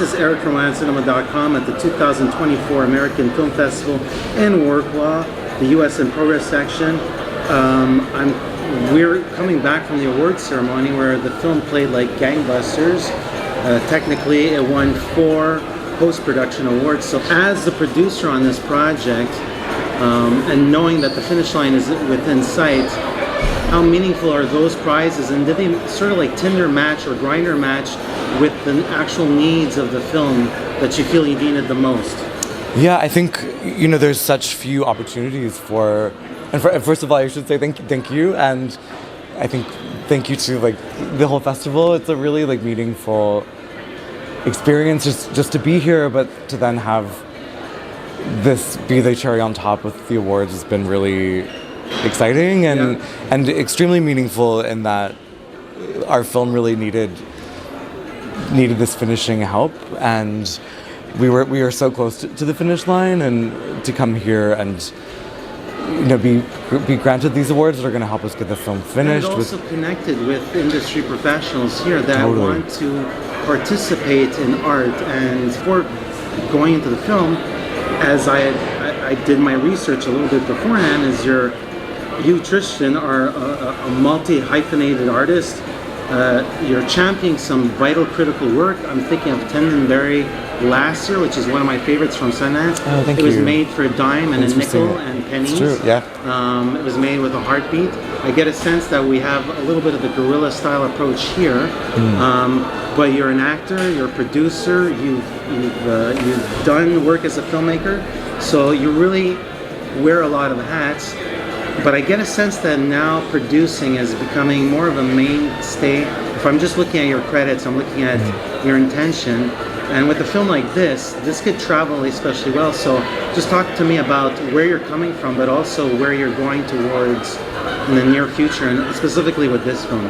is Eric from IONCINEMA.com at the 2024 American Film Festival in Wroclaw, the U.S. in Progress section. We're coming back from the awards ceremony where the film played like gangbusters. Technically, it won 4 post-production awards. So as the producer on this project, and knowing that the finish line is within sight, how meaningful are those prizes, and did they sort of like Tinder match or Grindr match with the actual needs of the film that you feel you needed the most? Yeah, I think, there's such few opportunities first of all, I should say thank you, and I think thank you to the whole festival. It's a really meaningful experience just to be here, but to then have this be the cherry on top with the awards has been really exciting and extremely meaningful in that our film really needed this finishing help, and we are so close to the finish line, and to come here and be granted these awards that are going to help us get the film finished. And also connected with industry professionals here that want to participate in art. And before going into the film, as I did my research a little bit beforehand, you, Tristan, are a multi-hyphenated artist. You're championing some vital critical work. I'm thinking of Tendenberry last year, which is one of my favorites from Sundance. Oh, thank you. It was made for a dime and a nickel and pennies. It's true, yeah. It was made with a heartbeat. I get a sense that we have a little bit of the guerrilla style approach here. But you're an actor, you're a producer, you've done work as a filmmaker, so you really wear a lot of hats. But I get a sense that now producing is becoming more of a mainstay. If I'm just looking at your credits, I'm looking at your intention. And with a film like this could travel especially well. So just talk to me about where you're coming from, but also where you're going towards in the near future, and specifically with this film.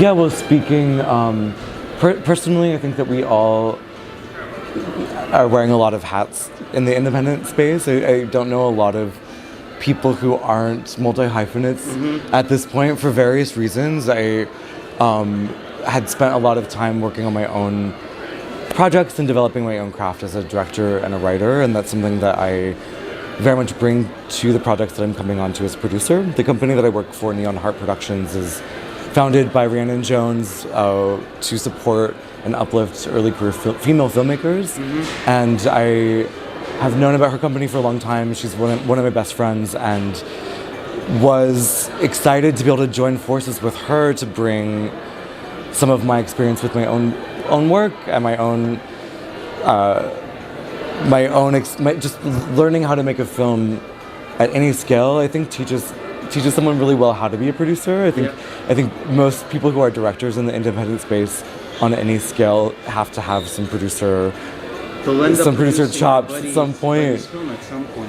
Yeah, well, speaking personally, I think that we all are wearing a lot of hats in the independent space. I don't know a lot of people who aren't multi-hyphenates at this point for various reasons. I had spent a lot of time working on my own projects and developing my own craft as a director and a writer, and that's something that I very much bring to the projects that I'm coming on to as a producer. The company that I work for, Neon Heart Productions, is founded by Rhiannon Jones to support and uplift early career female filmmakers, and I have known about her company for a long time. She's one of my best friends, and was excited to be able to join forces with her to bring some of my experience with my own work and just learning how to make a film at any scale. I think teaches someone really well how to be a producer. I think most people who are directors in the independent space on any scale have to have some producer chops at some point.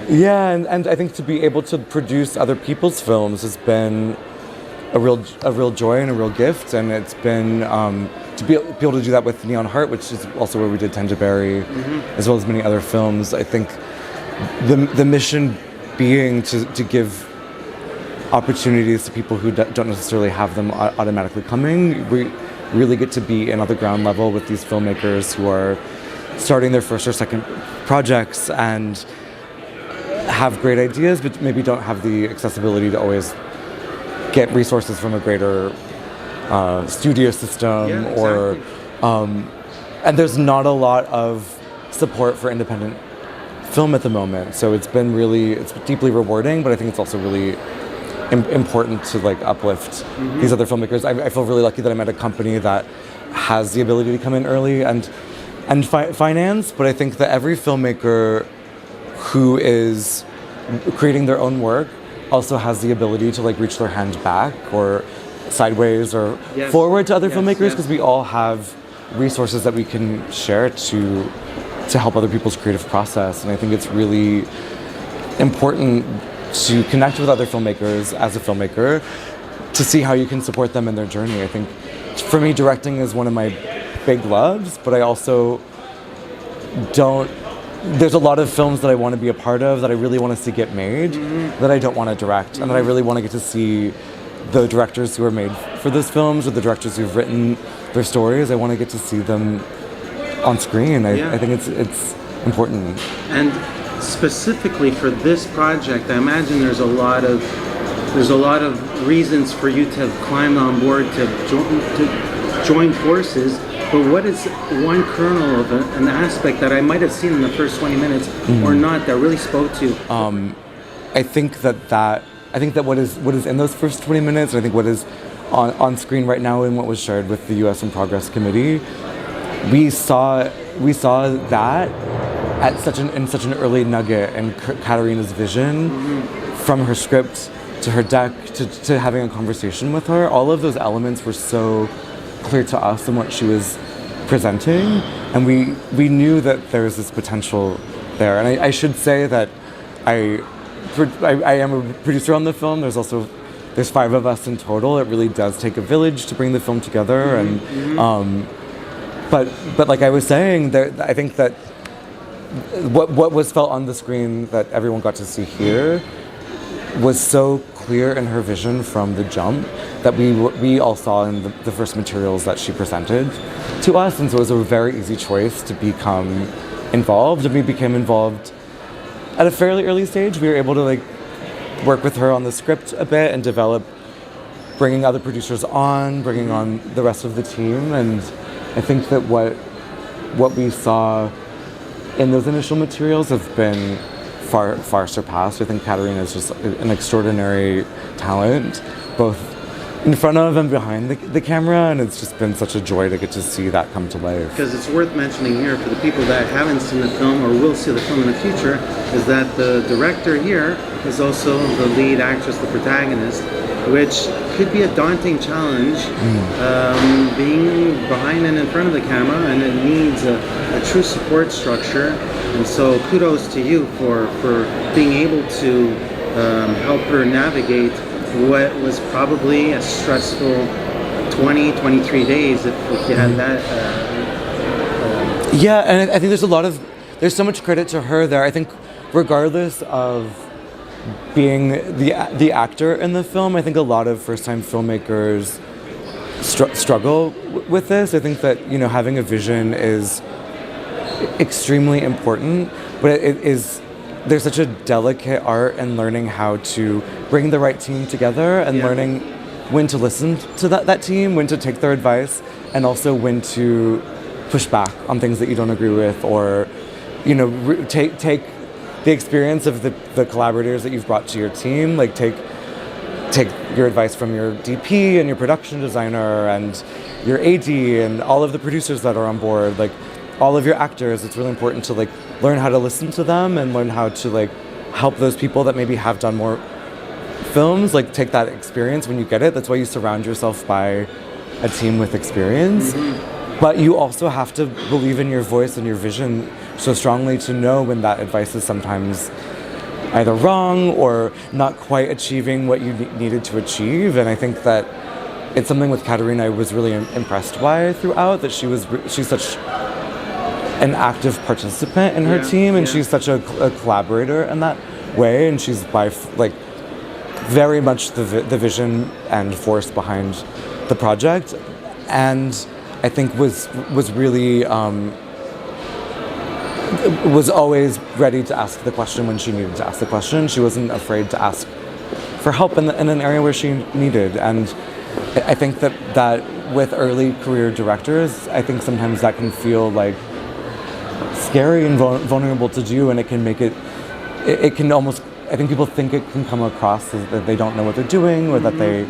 Yeah, and I think to be able to produce other people's films has been a real joy and a real gift, and it's been to be able to do that with Neon Heart, which is also where we did Tenderberry, as well as many other films. I think the mission being to give opportunities to people who don't necessarily have them automatically coming. We really get to be another ground level with these filmmakers who are starting their first or second projects and have great ideas, but maybe don't have the accessibility to always get resources from a greater studio system, and there's not a lot of support for independent film at the moment. So it's deeply rewarding, but I think it's also really important to uplift these other filmmakers. I feel really lucky that I'm at a company that has the ability to come in early and finance, but I think that every filmmaker who is creating their own work also has the ability to reach their hand back or sideways or forward to other filmmakers, because we all have resources that we can share to help other people's creative process. And I think it's really important to connect with other filmmakers as a filmmaker to see how you can support them in their journey. I think for me, directing is one of my big loves, but I also there's a lot of films that I want to be a part of that I really want to see get made that I don't want to direct, and that I really want to get to see the directors who are made for those films or the directors who've written their stories. I want to get to see them on screen. I think it's important. And specifically for this project, I imagine there's a lot of reasons for you to have climbed on board to join forces. But what is one kernel of an aspect that I might have seen in the first 20 minutes or not that really spoke to you? I think that what is in those first 20 minutes, I think what is on screen right now and what was shared with the U.S. in Progress Committee, we saw that at such an early nugget in Katarina's vision, from her script to her deck to having a conversation with her. All of those elements were so clear to us in what she was presenting, and we knew that there was this potential there. And I should say that I am a producer on the film. There's 5 of us in total. It really does take a village to bring the film together, and but like I was saying, I think that what was felt on the screen that everyone got to see here was so clear in her vision from the jump that we all saw in the first materials that she presented to us, and so it was a very easy choice to become involved, and we became involved at a fairly early stage. We were able to work with her on the script a bit and develop, bringing other producers on, bringing on the rest of the team, and I think that what we saw in those initial materials have been far surpassed. I think Katarina is just an extraordinary talent, both in front of and behind the camera, and it's just been such a joy to get to see that come to life. Because it's worth mentioning here, for the people that haven't seen the film or will see the film in the future, is that the director here is also the lead actress, the protagonist, which could be a daunting challenge, being behind and in front of the camera, and it needs a true support structure. And so kudos to you for being able to help her navigate what was probably a stressful 23 days if you had that. Yeah, and I think there's so much credit to her there. I think regardless of being the actor in the film, I think a lot of first-time filmmakers struggle with this. I think that having a vision is extremely important, but there's such a delicate art in learning how to bring the right team together and learning when to listen to that team, when to take their advice, and also when to push back on things that you don't agree with, or take the experience of the collaborators that you've brought to your team, take your advice from your DP and your production designer and your AD and all of the producers that are on board, all of your actors. It's really important to learn how to listen to them and learn how to help those people that maybe have done more films, take that experience when you get it. That's why you surround yourself by a team with experience. But you also have to believe in your voice and your vision so strongly to know when that advice is sometimes either wrong or not quite achieving what you needed to achieve. And I think that it's something with Katarina I was really impressed by throughout, that she's such an active participant in her team, and she's such a collaborator in that way, and she's very much the vision and force behind the project, and I think was really was always ready to ask the question when she needed to ask the question. She wasn't afraid to ask for help in an area where she needed, and I think that with early career directors, I think sometimes that can feel scary and vulnerable to do, and it can make it can almost, I think people think it can come across as that they don't know what they're doing or that they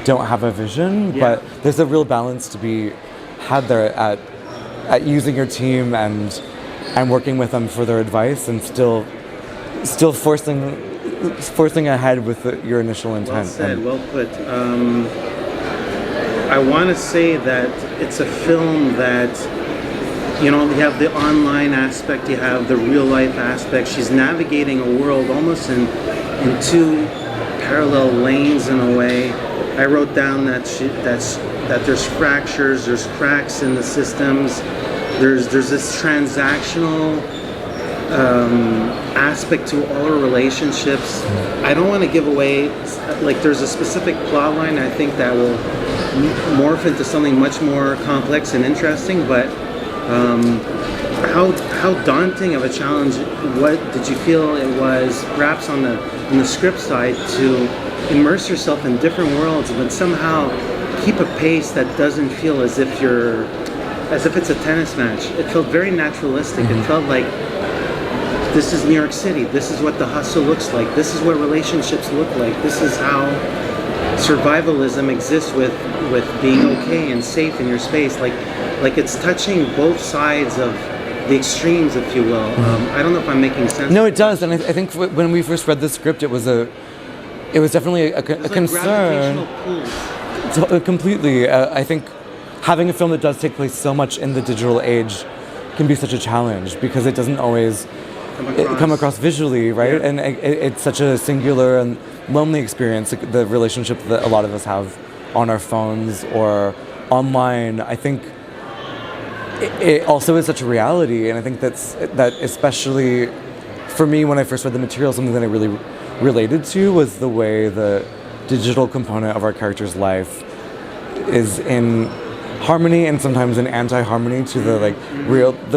don't have a vision, but there's a real balance to be had there at using your team and working with them for their advice, and still forcing ahead with your initial intent. Well said, well put. I want to say that it's a film that, you have the online aspect, you have the real life aspect. She's navigating a world almost in 2 parallel lanes in a way. I wrote down that there's fractures, there's cracks in the systems, there's this transactional aspect to all her relationships. I don't want to give away, there's a specific plot line I think that will morph into something much more complex and interesting, but How daunting of a challenge? What did you feel it was, perhaps on the script side, to immerse yourself in different worlds, but somehow keep a pace that doesn't feel as if it's a tennis match? It felt very naturalistic. It felt like this is New York City. This is what the hustle looks like. This is what relationships look like. This is how survivalism exists with being okay and safe in your space. Like it's touching both sides of the extremes, if you will. I don't know if I'm making sense. No, it does, and I think when we first read the script, it was definitely a concern. Completely. I think having a film that does take place so much in the digital age can be such a challenge because it doesn't always come across visually, right? Yeah. And it's such a singular and lonely experience, the relationship that a lot of us have on our phones or online. I think it also is such a reality, and I think that especially for me, when I first read the material, something that I really related to was the way the digital component of our character's life is in harmony and sometimes in anti-harmony to the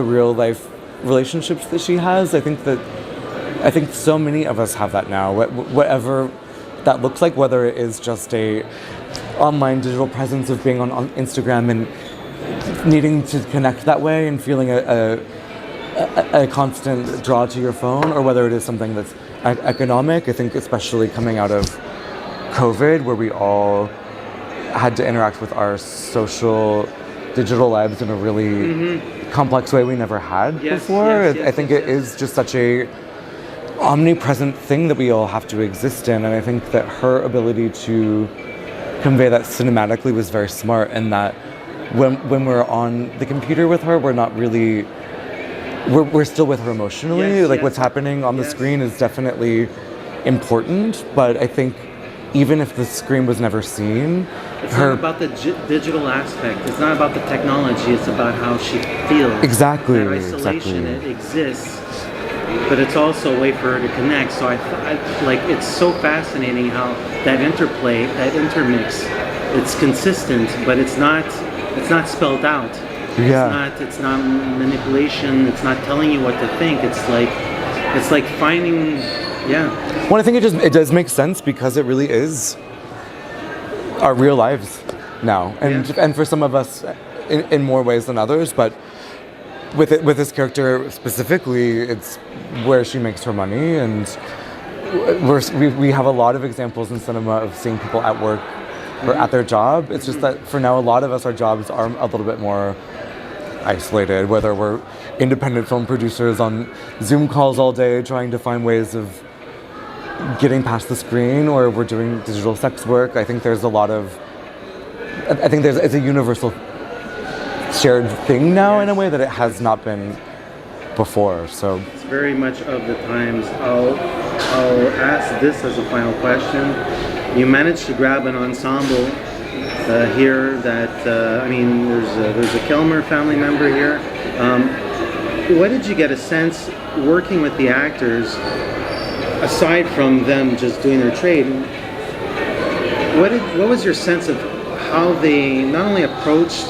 real life relationships that she has. I think so many of us have that now, whatever that looks like, whether it is just a online digital presence of being on Instagram and needing to connect that way and feeling a constant draw to your phone, or whether it is something that's economic. I think especially coming out of COVID, where we all had to interact with our social digital lives in a really complex way we never had before. I think it is just such a omnipresent thing that we all have to exist in, and I think that her ability to convey that cinematically was very smart, and that when we're on the computer with her, we're not really, we're still with her emotionally. What's happening on the screen is definitely important, but I think even if the screen was never seen, it's not about the digital aspect. It's not about the technology. It's about how she feels. Exactly. That isolation, it exists, but it's also a way for her to connect. So I like, it's so fascinating how that interplay, that intermix, it's consistent, but it's not spelled out. It's not manipulation. It's not telling you what to think. It's like finding. Well, I think it does make sense because it really is our real lives now, and for some of us in more ways than others. But with this character specifically, it's where she makes her money, and we have a lot of examples in cinema of seeing people at work or at their job. It's just that for now, a lot of us, our jobs are a little bit more isolated, whether we're independent film producers on Zoom calls all day trying to find ways of getting past the screen, or we're doing digital sex work. I think there's it's a universal shared thing now in a way that it has not been before. So it's very much of the times. I'll ask this as a final question. You managed to grab an ensemble here that there's a Kelmer family member here. What did you get a sense working with the actors, aside from them just doing their trade? What was your sense of how they not only approached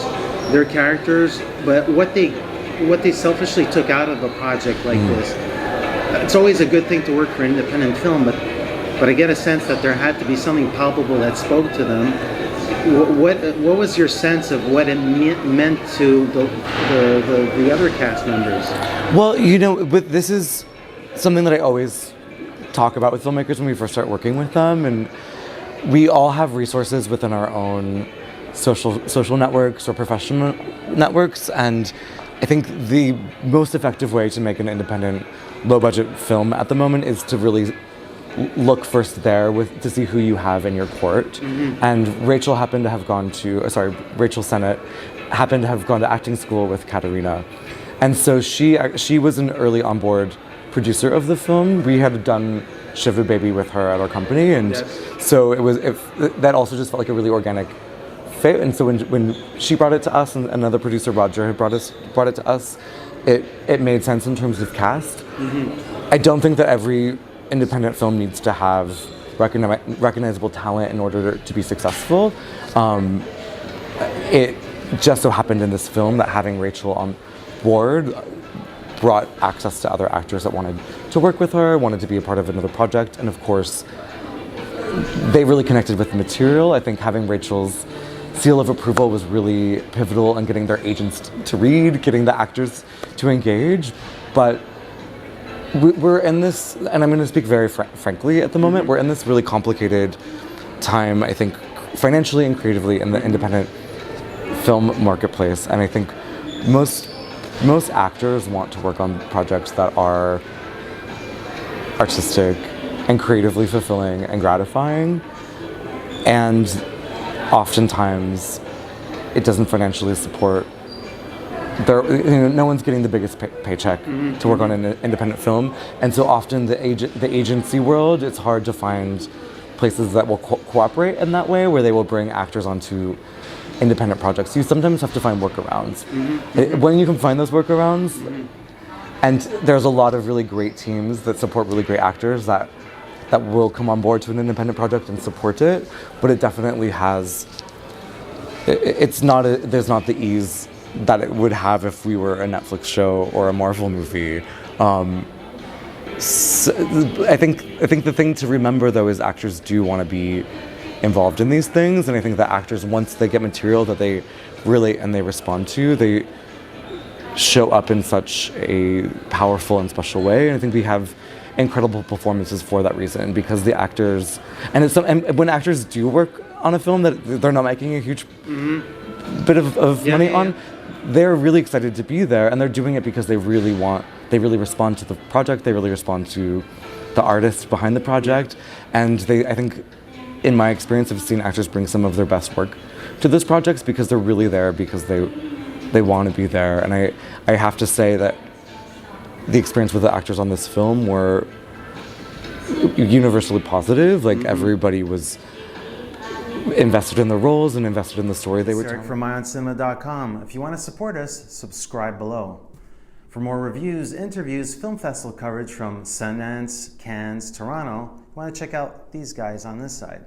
their characters, but what they selfishly took out of a project like this? It's always a good thing to work for independent film, but I get a sense that there had to be something palpable that spoke to them. What was your sense of what it meant to the other cast members? Well, this is something that I always talk about with filmmakers when we first start working with them, and we all have resources within our own social networks or professional networks, and I think the most effective way to make an independent, low-budget film at the moment is to really look first there to see who you have in your court. And Rachel Sennett happened to have gone to acting school with Katerina, and so she was an early onboard producer of the film. We had done Shiva Baby with her at our company, and so that also just felt like a really organic fit. And so when she brought it to us, and another producer, Roger, had brought it to us, it made sense in terms of cast. I don't think that every independent film needs to have recognizable talent in order to be successful. It just so happened in this film that having Rachel board brought access to other actors that wanted to work with her, wanted to be a part of another project, and of course, they really connected with the material. I think having Rachel's seal of approval was really pivotal in getting their agents to read, getting the actors to engage. But we're in this, and I'm going to speak very frankly at the moment, we're in this really complicated time, I think, financially and creatively in the independent film marketplace. And I think most actors want to work on projects that are artistic and creatively fulfilling and gratifying. And oftentimes, it doesn't financially support no one's getting the biggest paycheck to work on an independent film, and so often the agency world, it's hard to find places that will cooperate in that way, where they will bring actors onto independent projects. You sometimes have to find workarounds. When you can find those workarounds, and there's a lot of really great teams that support really great actors that will come on board to an independent project and support it, but it definitely has. There's not the ease that it would have if we were a Netflix show or a Marvel movie. So I think the thing to remember though is actors do want to be involved in these things, and I think that actors, once they get material that they relate and they respond to, they show up in such a powerful and special way. And I think we have incredible performances for that reason, because the actors, and when actors do work on a film that they're not making a huge bit of money on, they're really excited to be there, and they're doing it because they really respond to the project, they really respond to the artist behind the project, and I think, in my experience, I've seen actors bring some of their best work to those projects because they're really there because they want to be there. And I have to say that the experience with the actors on this film were universally positive. Like everybody was invested in the roles and invested in the story they were telling. Eric from IONCINEMA.com. If you want to support us, subscribe below. For more reviews, interviews, film festival coverage from Sundance, Cannes, Toronto, you want to check out these guys on this side.